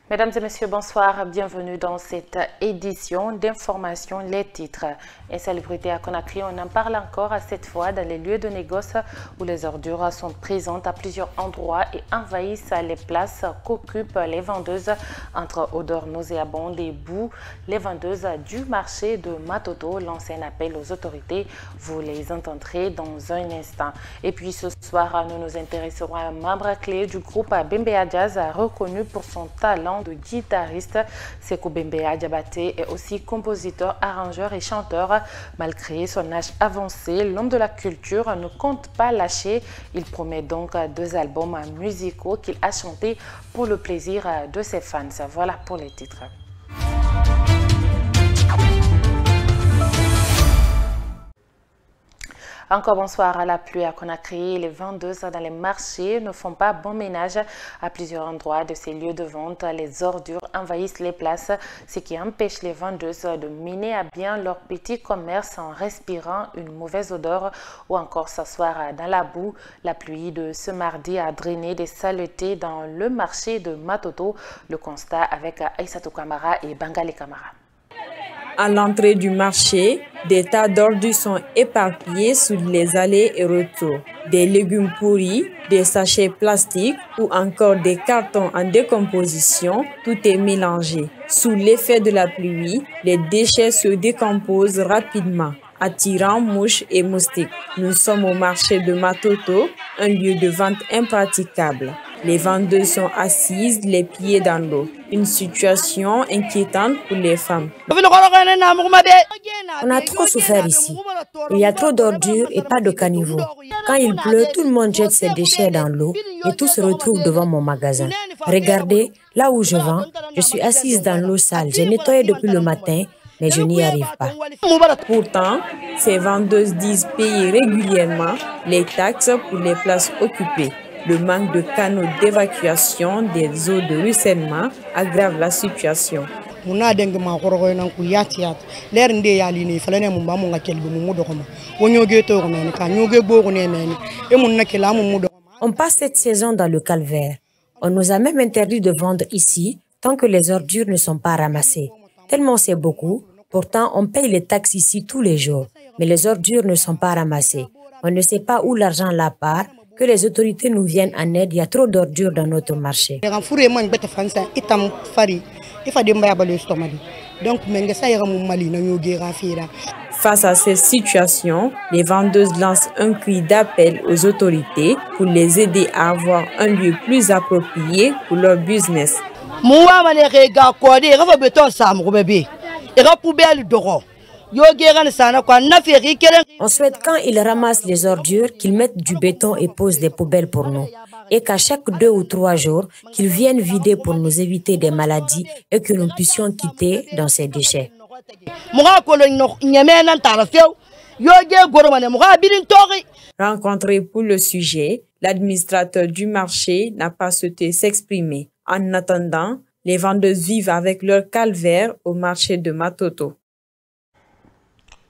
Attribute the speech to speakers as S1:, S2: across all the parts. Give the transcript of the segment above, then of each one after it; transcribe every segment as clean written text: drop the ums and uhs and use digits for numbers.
S1: Mesdames et messieurs, bonsoir. Bienvenue dans cette édition d'information, les titres. Insalubrité à Conakry, on en parle encore cette fois dans les lieux de négoce où les ordures sont présentes à plusieurs endroits et envahissent les places qu'occupent les vendeuses. Entre odeurs nauséabondes et boue, les vendeuses du marché de Matoto lancent un appel aux autorités. Vous les entendrez dans un instant. Et puis ce soir, nous nous intéresserons à un membre clé du groupe Bembea Jazz, reconnu pour son talent de guitariste. Sekou Bembea Diabaté est aussi compositeur, arrangeur et chanteur. Malgré son âge avancé, l'homme de la culture ne compte pas lâcher. Il promet donc 2 albums musicaux qu'il a chantés pour le plaisir de ses fans. Voilà pour les titres. Encore bonsoir. À la pluie à Conakry, les vendeuses dans les marchés ne font pas bon ménage. À plusieurs endroits de ces lieux de vente, les ordures envahissent les places, ce qui empêche les vendeuses de mener à bien leur petit commerce en respirant une mauvaise odeur ou encore s'asseoir dans la boue. La pluie de ce mardi a drainé des saletés dans le marché de Matoto. Le constat avec Aïssatou Kamara et Bangali Kamara.
S2: À l'entrée du marché, des tas d'ordures sont éparpillés sur les allées et retours. Des légumes pourris, des sachets plastiques ou encore des cartons en décomposition, tout est mélangé. Sous l'effet de la pluie, les déchets se décomposent rapidement, attirant mouches et moustiques. Nous sommes au marché de Matoto, un lieu de vente impraticable. Les vendeuses sont assises, les pieds dans l'eau. Une situation inquiétante pour les femmes.
S3: On a trop souffert ici. Il y a trop d'ordures et pas de caniveau. Quand il pleut, tout le monde jette ses déchets dans l'eau et tout se retrouve devant mon magasin. Regardez, là où je vends, je suis assise dans l'eau sale. J'ai nettoyé depuis le matin, mais je n'y arrive pas.
S2: Pourtant, ces vendeuses disent payer régulièrement les taxes pour les places occupées. Le manque de canaux d'évacuation des eaux de ruissellement aggrave la situation.
S4: On
S3: passe cette saison dans le calvaire. On nous a même interdit de vendre ici tant que les ordures ne sont pas ramassées. Tellement c'est beaucoup, pourtant on paye les taxes ici tous les jours, mais les ordures ne sont pas ramassées. On ne sait pas où l'argent la part. Que les autorités nous viennent en aide, il y a trop d'ordures dans notre marché.
S2: Face à ces situations, les vendeuses lancent un cri d'appel aux autorités pour les aider à avoir un lieu plus approprié pour leur business.
S3: On souhaite quand ils ramassent les ordures qu'ils mettent du béton et posent des poubelles pour nous. Et qu'à chaque 2 ou 3 jours, qu'ils viennent vider pour nous éviter des maladies et que nous puissions quitter dans ces déchets.
S2: Rencontré pour le sujet, l'administrateur du marché n'a pas souhaité s'exprimer. En attendant, les vendeuses vivent avec leur calvaire au marché de Matoto.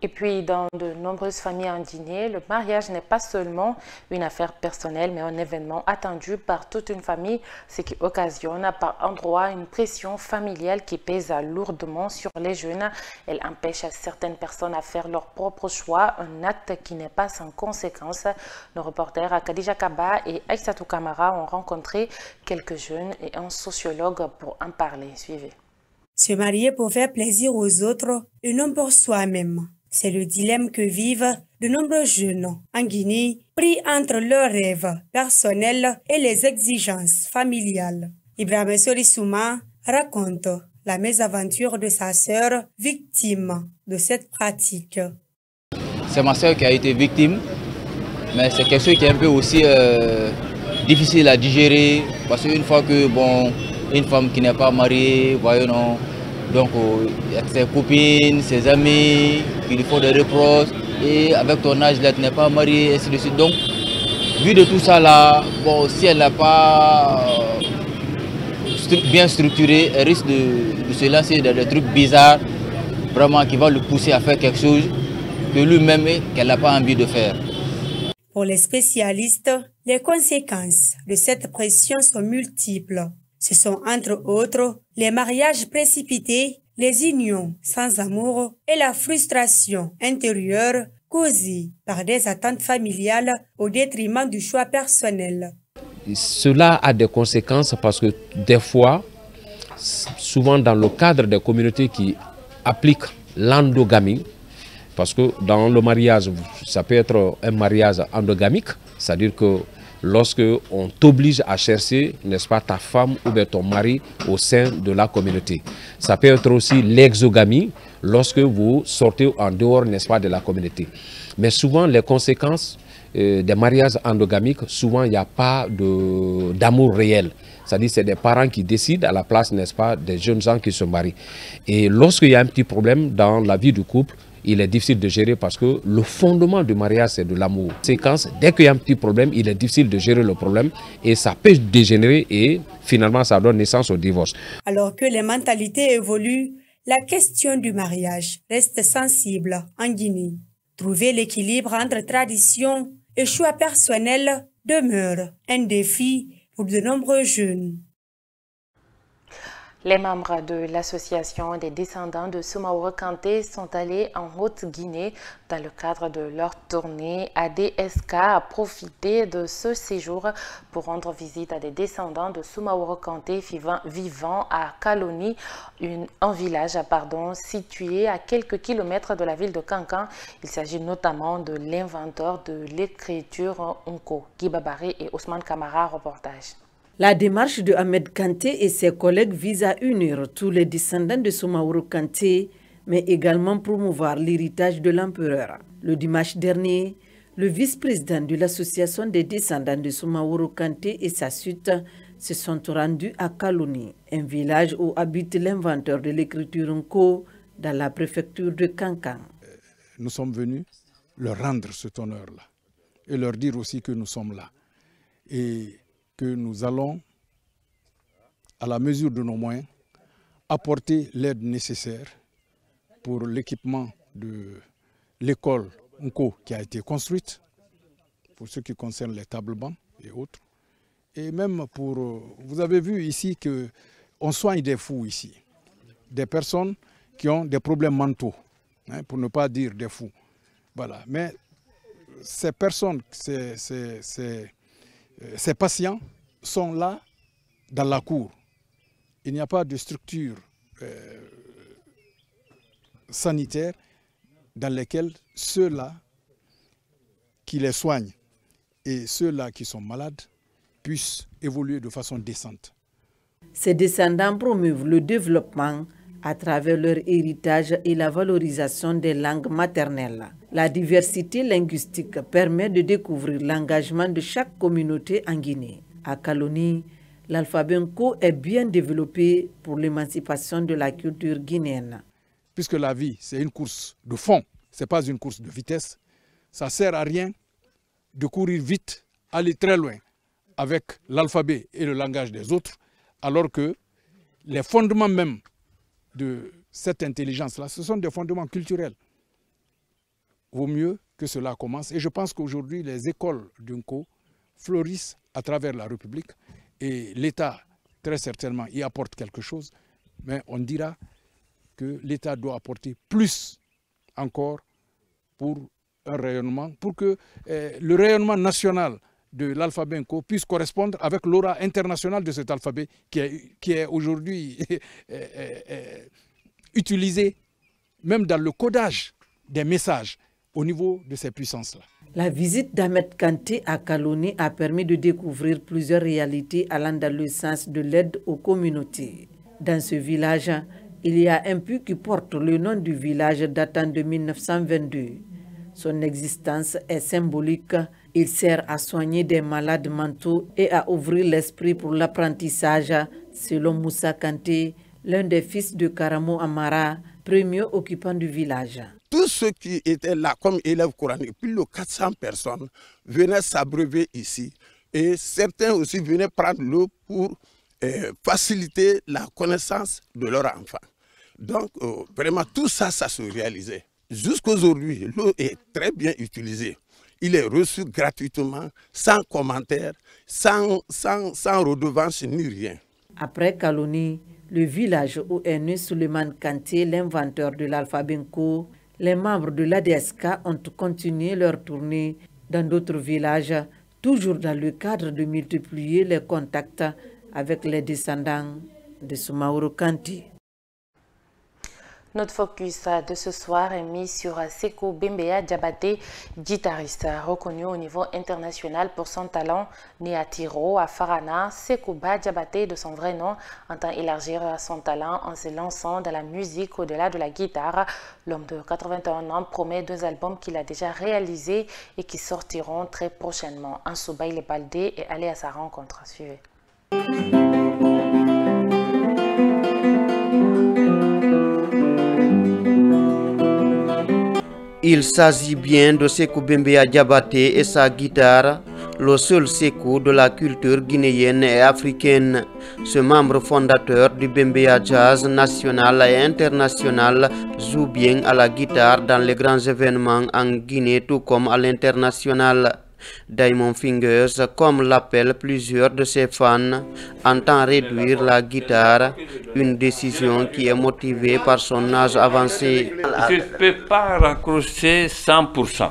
S1: Et puis, dans de nombreuses familles indignées, le mariage n'est pas seulement une affaire personnelle, mais un événement attendu par toute une famille, ce qui occasionne par endroits une pression familiale qui pèse lourdement sur les jeunes. Elle empêche certaines personnes à faire leur propre choix, un acte qui n'est pas sans conséquence. Nos reporters Khadija Kaba et Aïssatou Kamara ont rencontré quelques jeunes et un sociologue pour en parler. Suivez.
S5: Se marier pour faire plaisir aux autres et non pour soi-même. C'est le dilemme que vivent de nombreux jeunes en Guinée, pris entre leurs rêves personnels et les exigences familiales. Ibrahim Solissouma raconte la mésaventure de sa sœur, victime de cette pratique.
S6: C'est ma sœur qui a été victime, mais c'est quelque chose qui est un peu aussi difficile à digérer, parce qu'une fois que, une femme qui n'est pas mariée, voyons, donc il y a ses copines, ses amis, qui lui font des reproches, et avec ton âge là tu n'es pas marié, ainsi de suite. Donc, vu de tout ça là, si elle n'a pas bien structuré, elle risque de se lancer dans des trucs bizarres, vraiment qui vont le pousser à faire quelque chose que lui-même qu'elle n'a pas envie de faire.
S5: Pour les spécialistes, les conséquences de cette pression sont multiples. Ce sont entre autres les mariages précipités, les unions sans amour et la frustration intérieure causée par des attentes familiales au détriment du choix personnel.
S4: Cela a des conséquences parce que des fois, souvent dans le cadre des communautés qui appliquent l'endogamie, parce que dans le mariage, ça peut être un mariage endogamique, c'est-à-dire que lorsque on t'oblige à chercher, n'est-ce pas, ta femme ou bien ton mari au sein de la communauté. Ça peut être aussi l'exogamie, lorsque vous sortez en dehors, n'est-ce pas, de la communauté. Mais souvent, les conséquences des mariages endogamiques, souvent, il n'y a pas d'amour réel. C'est-à-dire c'est des parents qui décident à la place, n'est-ce pas, des jeunes gens qui se marient. Et lorsqu'il y a un petit problème dans la vie du couple, il est difficile de gérer parce que le fondement du mariage, c'est de l'amour. Dès qu'il y a un petit problème, il est difficile de gérer le problème et ça peut dégénérer et finalement ça donne naissance au divorce.
S5: Alors que les mentalités évoluent, la question du mariage reste sensible en Guinée. Trouver l'équilibre entre tradition et choix personnel demeure un défi pour de nombreux jeunes.
S1: Les membres de l'association des descendants de Soumaoro Kanté sont allés en Haute-Guinée dans le cadre de leur tournée. ADSK a profité de ce séjour pour rendre visite à des descendants de Soumaoro Kanté vivant à Kaloni, un village situé à quelques kilomètres de la ville de Kankan. Il s'agit notamment de l'inventeur de l'écriture Nko. Guy Babari et Ousmane Kamara, reportage.
S7: La démarche de Ahmed Kanté et ses collègues vise à unir tous les descendants de Soumaoro Kanté, mais également promouvoir l'héritage de l'empereur. Le dimanche dernier, le vice-président de l'association des descendants de Soumaoro Kanté et sa suite se sont rendus à Kaloni, un village où habite l'inventeur de l'écriture Nko dans la préfecture de Kankan.
S8: Nous sommes venus leur rendre cet honneur-là et leur dire aussi que nous sommes là et que nous allons, à la mesure de nos moyens, apporter l'aide nécessaire pour l'équipement de l'école Nko qui a été construite, pour ce qui concerne les tables-bancs et autres. Et même pour, vous avez vu ici qu'on soigne des fous ici, des personnes qui ont des problèmes mentaux, hein, pour ne pas dire des fous. Voilà. Mais ces personnes, ces patients sont là dans la cour. Il n'y a pas de structure sanitaire dans lesquelles ceux-là qui les soignent et ceux-là qui sont malades puissent évoluer de façon décente.
S7: Ces descendants promeuvent le développement à travers leur héritage et la valorisation des langues maternelles. La diversité linguistique permet de découvrir l'engagement de chaque communauté en Guinée. À Kaloni, l'alphabet Nko est bien développé pour l'émancipation de la culture guinéenne.
S8: Puisque la vie, c'est une course de fond, ce n'est pas une course de vitesse, ça ne sert à rien de courir vite, aller très loin avec l'alphabet et le langage des autres, alors que les fondements même de cette intelligence-là, ce sont des fondements culturels. Vaut mieux que cela commence. Et je pense qu'aujourd'hui, les écoles d'Nko fleurissent à travers la République et l'État, très certainement, y apporte quelque chose. Mais on dira que l'État doit apporter plus encore pour un rayonnement, pour que le rayonnement national de l'alphabet Nko puisse correspondre avec l'aura internationale de cet alphabet qui est aujourd'hui utilisé même dans le codage des messages au niveau de ces puissances-là.
S7: La visite d'Ahmed Kanté à Kaloni a permis de découvrir plusieurs réalités allant dans le sens de l'aide aux communautés. Dans ce village, il y a un puits qui porte le nom du village datant de 1922. Son existence est symbolique. Il sert à soigner des malades mentaux et à ouvrir l'esprit pour l'apprentissage, selon Moussa Kanté, l'un des fils de Karamo Amara, premier occupant du village.
S9: Tous ceux qui étaient là comme élèves coraniques, plus de 400 personnes, venaient s'abreuver ici. Et certains aussi venaient prendre l'eau pour faciliter la connaissance de leurs enfants. Donc vraiment tout ça, ça se réalisait. Jusqu'aujourd'hui, l'eau est très bien utilisée. Il est reçu gratuitement, sans commentaire, sans redevance ni rien.
S7: Après Kaloni, le village où est né Souleymane Kanté, l'inventeur de l'alphabet Nko, les membres de l'ADSK ont continué leur tournée dans d'autres villages, toujours dans le cadre de multiplier les contacts avec les descendants de Soumaoro Kanté.
S1: Notre focus de ce soir est mis sur Sekou Bembeya Diabaté, guitariste reconnu au niveau international pour son talent. Né à Tiro, à Farana, Sekou Diabaté, de son vrai nom, entend élargir son talent en se lançant dans la musique au-delà de la guitare. L'homme de 81 ans promet 2 albums qu'il a déjà réalisés et qui sortiront très prochainement. Ansouba il est baldé et allé à sa rencontre. Suivez.
S10: Il s'agit bien de Sekou Bembeya Diabaté et sa guitare, le seul Sekou de la culture guinéenne et africaine. Ce membre fondateur du Bembeya Jazz national et international joue bien à la guitare dans les grands événements en Guinée tout comme à l'international. Diamond Fingers, comme l'appellent plusieurs de ses fans, entend réduire la guitare, une décision qui est motivée par son âge avancé.
S11: Je ne peux pas raccrocher 100%,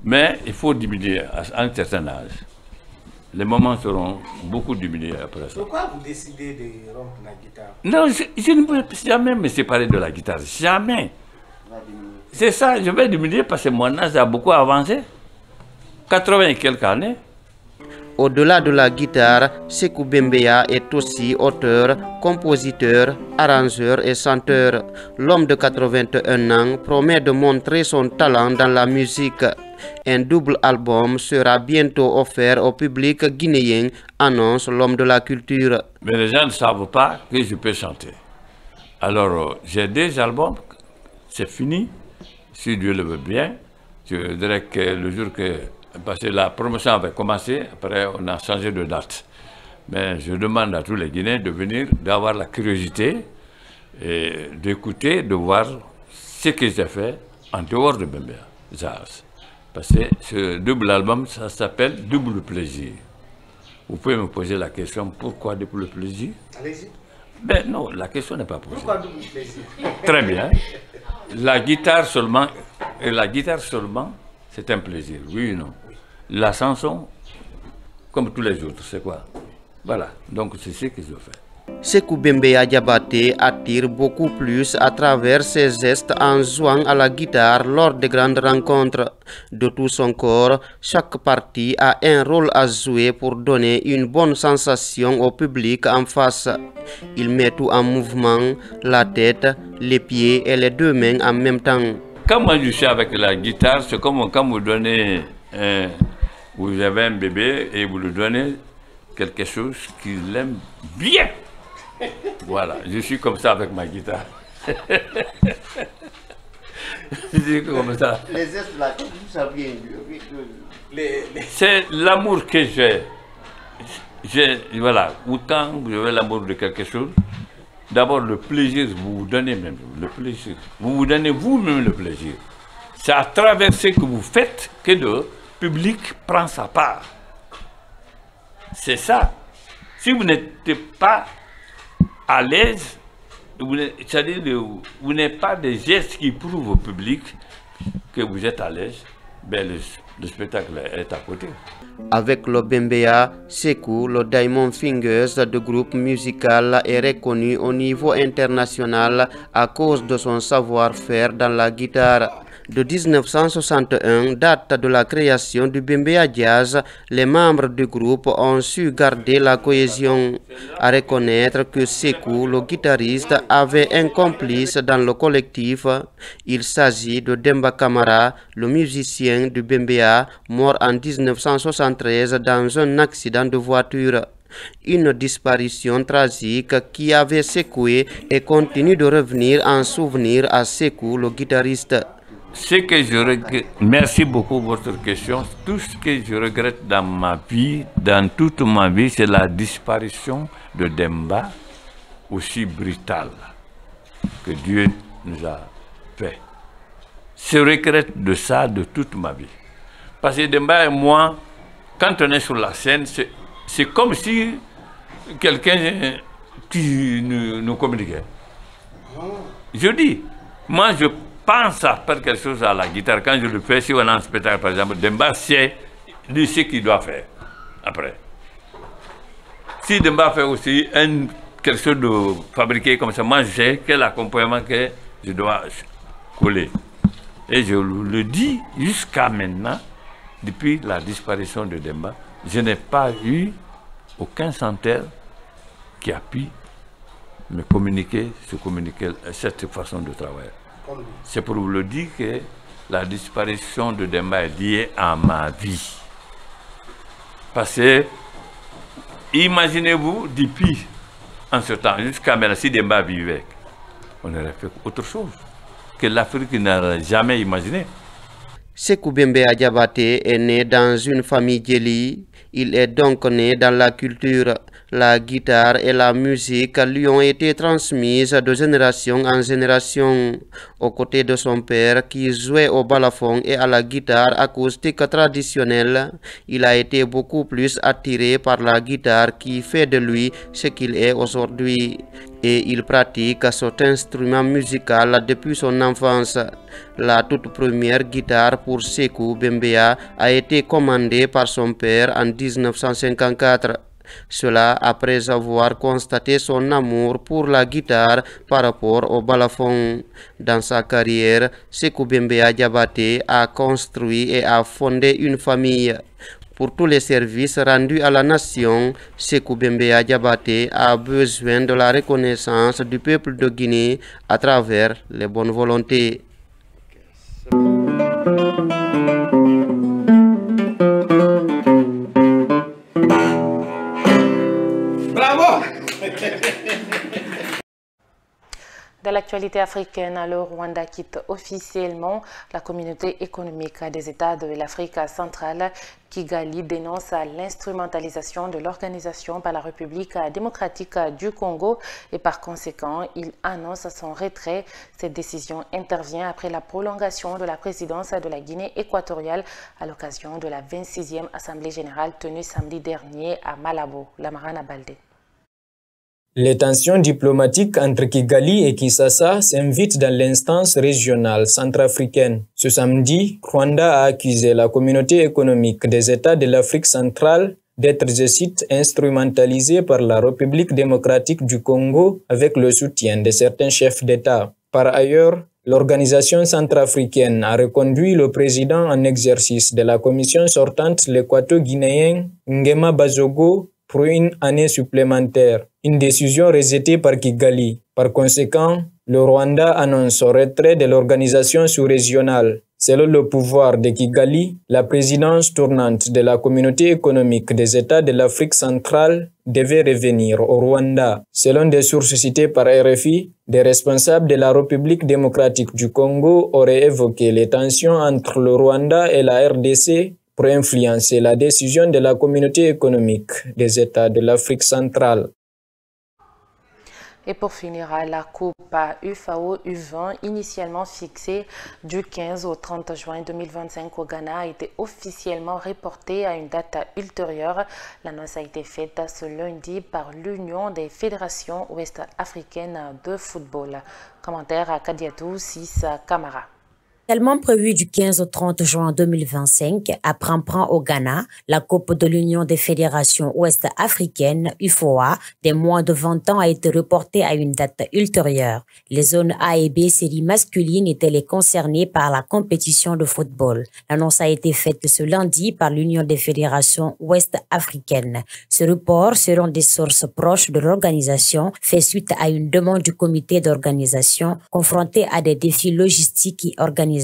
S11: mais il faut diminuer à un certain âge. Les moments seront beaucoup diminués après ça.
S12: Pourquoi vous décidez de rompre la guitare?
S11: Non, je ne peux jamais me séparer de la guitare, jamais. C'est ça, je vais diminuer parce que mon âge a beaucoup avancé. 80 et quelques années.
S10: Au-delà de la guitare, Sekou Bembeya est aussi auteur, compositeur, arrangeur et chanteur. L'homme de 81 ans promet de montrer son talent dans la musique. Un double album sera bientôt offert au public guinéen, annonce l'homme de la culture.
S11: Mais les gens ne savent pas que je peux chanter. Alors, j'ai 2 albums, c'est fini, si Dieu le veut bien. Je dirais que le jour que... Parce que la promotion avait commencé, après on a changé de date. Mais je demande à tous les Guinéens de venir, d'avoir la curiosité, et d'écouter, de voir ce que j'ai fait en dehors de Bembeya Jazz. Parce que ce double album, ça s'appelle Double Plaisir. Vous pouvez me poser la question, pourquoi Double Plaisir?
S12: Allez-y.
S11: Ben non, la question n'est pas posée.
S12: Pourquoi Double Plaisir?
S11: Très bien. La guitare seulement, c'est un plaisir, oui ou non? La chanson, comme tous les autres, c'est quoi? Voilà, donc c'est ce que je fais.
S10: Sekou Bembeya Diabaté attire beaucoup plus à travers ses gestes en jouant à la guitare lors de grandes rencontres. De tout son corps, chaque partie a un rôle à jouer pour donner une bonne sensation au public en face. Il met tout en mouvement, la tête, les pieds et les 2 mains en même temps.
S11: Quand moi je suis avec la guitare, c'est comme quand vous donnez, vous avez un bébé et vous lui donnez quelque chose qu'il aime bien. Voilà, je suis comme ça avec ma guitare. Je suis comme ça.
S10: Les gestes là, ça vient.
S11: C'est l'amour que j'ai. Voilà, ou quand vous avez l'amour de quelque chose, d'abord le plaisir, vous vous donnez même le plaisir. Vous vous donnez vous-même le plaisir. C'est à travers ce que vous faites que le public prend sa part. C'est ça. Si vous n'êtes pas à l'aise, c'est-à-dire vous n'êtes pas des gestes qui prouvent au public que vous êtes à l'aise, ben le spectacle est à côté.
S10: Avec le Bembeya, Sekou, le Diamond Fingers de groupe musical est reconnu au niveau international à cause de son savoir-faire dans la guitare. De 1961, date de la création du Bembeya Jazz, les membres du groupe ont su garder la cohésion. À reconnaître que Sekou, le guitariste, avait un complice dans le collectif. Il s'agit de Demba Camara, le musicien du Bembeya, mort en 1973 dans un accident de voiture. Une disparition tragique qui avait secoué et continue de revenir en souvenir à Sekou, le guitariste.
S11: Ce que je regrette, merci beaucoup pour votre question. Tout ce que je regrette dans ma vie, dans toute ma vie, c'est la disparition de Demba, aussi brutale, que Dieu nous a fait. Je regrette de ça de toute ma vie. Parce que Demba et moi, quand on est sur la scène, c'est comme si quelqu'un qui nous communiquait. Je dis, moi je pense à faire quelque chose à la guitare. Quand je le fais, si on a un spectacle par exemple, Demba sait lui ce qu'il doit faire après. Si Demba fait aussi quelque chose de fabriqué comme ça, moi je sais quel accompagnement que je dois coller. Et je le dis jusqu'à maintenant, depuis la disparition de Demba, je n'ai pas eu aucun chanteur qui a pu me communiquer cette façon de travailler. C'est pour vous le dire que la disparition de Demba est liée à ma vie. Parce que, imaginez-vous, depuis en ce temps, jusqu'à maintenant, si Demba vivait, on aurait fait autre chose que l'Afrique n'aurait jamais imaginé.
S10: Sékou Bembeya Diabaté est né dans une famille djeli. Il est donc né dans la culture. La guitare et la musique lui ont été transmises de génération en génération. Aux côtés de son père qui jouait au balafon et à la guitare acoustique traditionnelle, il a été beaucoup plus attiré par la guitare qui fait de lui ce qu'il est aujourd'hui. Et il pratique cet instrument musical depuis son enfance. La toute première guitare pour Sékou Bembeya a été commandée par son père en 1954. Cela après avoir constaté son amour pour la guitare par rapport au balafon. Dans sa carrière, Sékou Bembeya Diabaté a construit et a fondé une famille. Pour tous les services rendus à la nation, Sékou Bembeya Diabaté a besoin de la reconnaissance du peuple de Guinée à travers les bonnes volontés.
S1: Dans l'actualité africaine, le Rwanda quitte officiellement la communauté économique des États de l'Afrique centrale. Kigali dénonce l'instrumentalisation de l'organisation par la République démocratique du Congo et par conséquent, il annonce son retrait. Cette décision intervient après la prolongation de la présidence de la Guinée équatoriale à l'occasion de la 26e Assemblée générale tenue samedi dernier à Malabo. Lamarana Baldé.
S13: Les tensions diplomatiques entre Kigali et Kinshasa s'invitent dans l'instance régionale centrafricaine. Ce samedi, Rwanda a accusé la communauté économique des États de l'Afrique centrale d'être, je cite, instrumentalisée par la République démocratique du Congo avec le soutien de certains chefs d'État. Par ailleurs, l'organisation centrafricaine a reconduit le président en exercice de la commission sortante, l'équato-guinéen Nguema Bazogo, pour une année supplémentaire. Une décision rejetée par Kigali. Par conséquent, le Rwanda annonce son retrait de l'organisation sous-régionale. Selon le pouvoir de Kigali, la présidence tournante de la communauté économique des États de l'Afrique centrale devait revenir au Rwanda. Selon des sources citées par RFI, des responsables de la République démocratique du Congo auraient évoqué les tensions entre le Rwanda et la RDC pour influencer la décision de la communauté économique des États de l'Afrique centrale.
S1: Et pour finir, la Coupe UFAO U20, initialement fixée du 15 au 30 juin 2025 au Ghana, a été officiellement reportée à une date ultérieure. L'annonce a été faite ce lundi par l'Union des fédérations ouest-africaines de football. Commentaire à Kadiatou 6 Camara.
S3: Tellement prévu du 15 au 30 juin 2025 à Pran-Pran au Ghana, la Coupe de l'Union des fédérations ouest-africaines, UFOA, des moins de 20 ans a été reportée à une date ultérieure. Les zones A et B séries masculines étaient les concernées par la compétition de football. L'annonce a été faite ce lundi par l'Union des fédérations ouest-africaines. Ce report, selon des sources proches de l'organisation, fait suite à une demande du comité d'organisation confronté à des défis logistiques et organisationnels.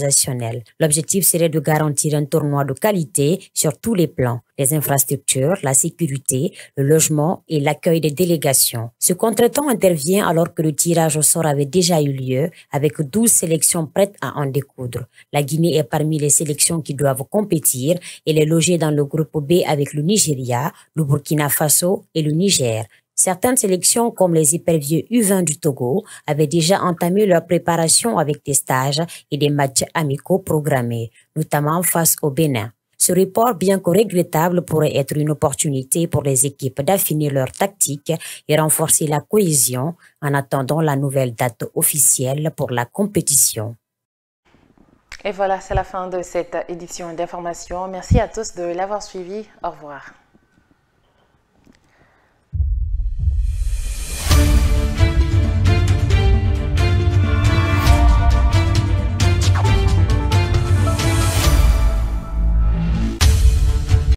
S3: L'objectif serait de garantir un tournoi de qualité sur tous les plans, les infrastructures, la sécurité, le logement et l'accueil des délégations. Ce contretemps intervient alors que le tirage au sort avait déjà eu lieu avec 12 sélections prêtes à en découdre. La Guinée est parmi les sélections qui doivent compétir et est logée dans le groupe B avec le Nigeria, le Burkina Faso et le Niger. Certaines sélections, comme les éperviers U20 du Togo, avaient déjà entamé leur préparation avec des stages et des matchs amicaux programmés, notamment face au Bénin. Ce report, bien que regrettable, pourrait être une opportunité pour les équipes d'affiner leur tactique et renforcer la cohésion en attendant la nouvelle date officielle pour la compétition.
S1: Et voilà, c'est la fin de cette édition d'information. Merci à tous de l'avoir suivi. Au revoir.